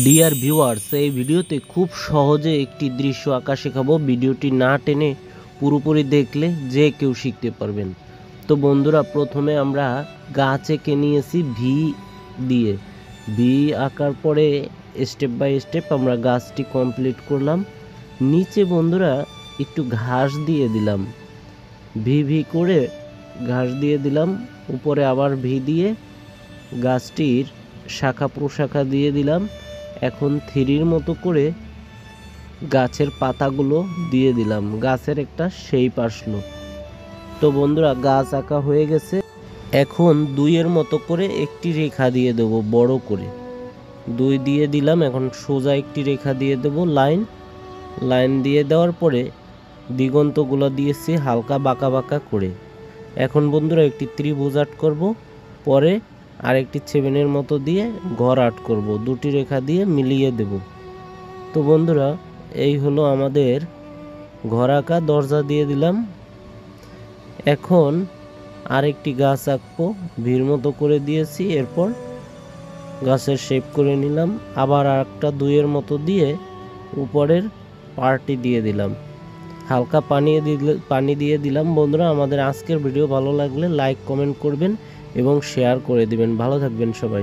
Dear viewers, এই ভিডিওতে খুব সহজে একটি দৃশ্য আঁকা শেখাবো। ভিডিওটি না টেনে পুরোপুরি দেখলে যে কেউ শিখতে পারবেন। তো বন্ধুরা, প্রথমে আমরা গাছ এঁকে নিয়েছি ভি দিয়ে। ভি আঁকার পরে স্টেপ বাই স্টেপ আমরা গাছটি কমপ্লিট করলাম। নিচে বন্ধুরা একটু ঘাস দিয়ে দিলাম, ভি ভি করে ঘাস দিয়ে দিলাম। উপরে আবার ভি দিয়ে গাছটির শাখা প্রশাখা দিয়ে দিলাম। এখন থ্রির মতো করে গাছের পাতাগুলো দিয়ে দিলাম, গাছের একটা শেপ আসলো। তো বন্ধুরা, গাছ আঁকা হয়ে গেছে। এখন দুইয়ের মতো করে একটি রেখা দিয়ে দেব, বড় করে দুই দিয়ে দিলাম। এখন সোজা একটি রেখা দিয়ে দেব, লাইন দিয়ে দেওয়ার পরে দিগন্তগুলো দিয়েছি হালকা বাঁকা বাঁকা করে। এখন বন্ধুরা একটি ত্রিভুজ আর্ট করব, পরে আরেকটি সেভেনের মতো দিয়ে ঘর আর্ট করব, দুটি রেখা দিয়ে মিলিয়ে দেব। তো বন্ধুরা, এই হলো আমাদের ঘর আঁকা। দরজা দিয়ে দিলাম। এখন আরেকটি গাছ আঁকবো, ভির মতো করে দিয়েছি। এরপর গাছের শেপ করে নিলাম। আবার আরেকটা দুইয়ের মতো দিয়ে উপরের পার্টটি দিয়ে দিলাম, হালকা পানি দিয়ে দিলাম। বন্ধুরা, আমাদের আজকের ভিডিও ভালো লাগলে লাইক কমেন্ট করবেন এবং শেয়ার করে দিবেন। ভালো থাকবেন সবাই।